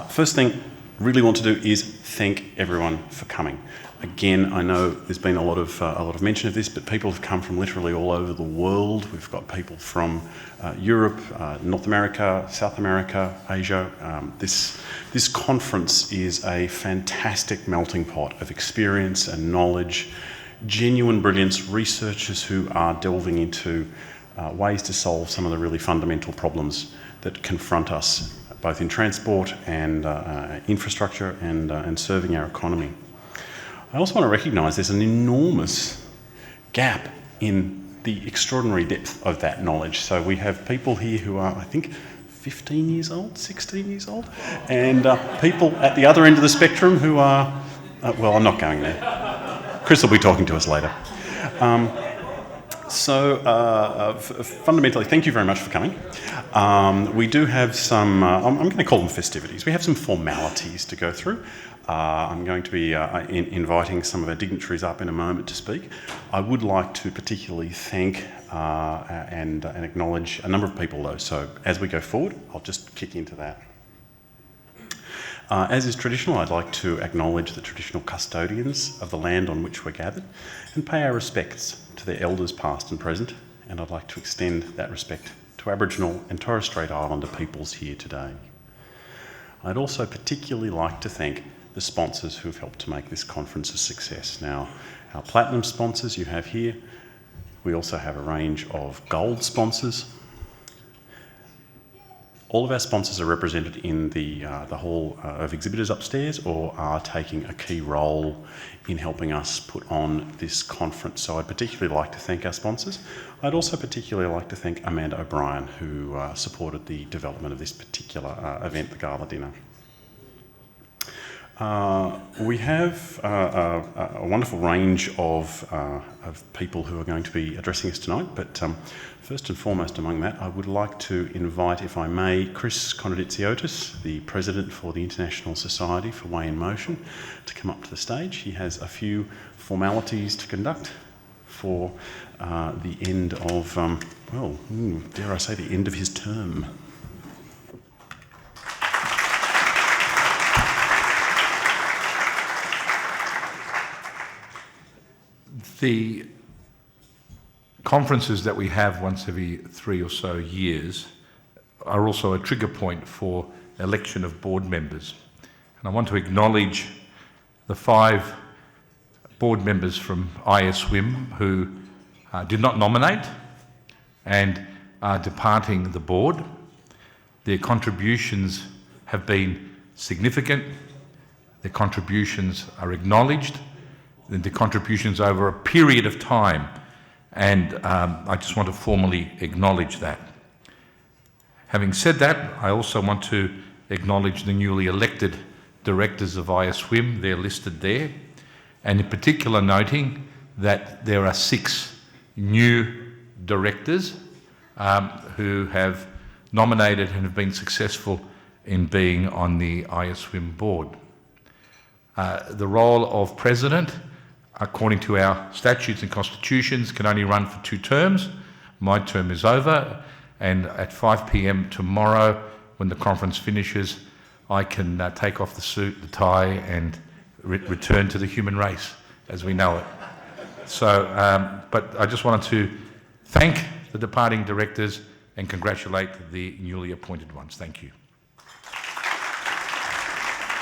First thing I really want to do is thank everyone for coming. Again, I know there's been a lot of mention of this, but people have come from literally all over the world. We've got people from Europe, North America, South America, Asia. This conference is a fantastic melting pot of experience and knowledge, genuine brilliance, researchers who are delving into ways to solve some of the really fundamental problems that confront us, both in transport and infrastructure and serving our economy. I also want to recognise there's an enormous gap in the extraordinary depth of that knowledge. So we have people here who are, I think, 15 years old, 16 years old, and people at the other end of the spectrum who are, well, I'm not going there. Chris will be talking to us later. Fundamentally, thank you very much for coming. We do have some, I'm going to call them festivities. We have some formalities to go through. I'm going to be inviting some of our dignitaries up in a moment to speak. I would like to particularly thank and acknowledge a number of people though. So as we go forward, I'll just kick into that. As is traditional, I'd like to acknowledge the traditional custodians of the land on which we're gathered and pay our respects to their elders past and present, and I'd like to extend that respect to Aboriginal and Torres Strait Islander peoples here today. I'd also particularly like to thank the sponsors who've helped to make this conference a success. Now, our platinum sponsors you have here. We also have a range of gold sponsors. All of our sponsors are represented in the hall of exhibitors upstairs or are taking a key role in helping us put on this conference. So I'd particularly like to thank our sponsors. I'd also particularly like to thank Amanda O'Brien, who supported the development of this particular event, the Gala dinner. We have a wonderful range of people who are going to be addressing us tonight, but first and foremost among that, I would like to invite, if I may, Chris Konraditsiotis, the President for the International Society for Way in Motion, to come up to the stage. He has a few formalities to conduct for the end of, dare I say, the end of his term. The conferences that we have once every 3 or so years are also a trigger point for election of board members. And I want to acknowledge the 5 board members from ISWIM who did not nominate and are departing the board. Their contributions have been significant. Their contributions are acknowledged. The contributions over a period of time, and I just want to formally acknowledge that. Having said that, I also want to acknowledge the newly elected directors of ISWIM. They're listed there, and in particular noting that there are 6 new directors who have nominated and have been successful in being on the ISWIM board. The role of president, according to our statutes and constitutions, can only run for 2 terms. My term is over, and at 5 p.m. tomorrow, when the conference finishes, I can take off the suit, the tie, and return to the human race as we know it. So, but I just wanted to thank the departing directors and congratulate the newly appointed ones. Thank you.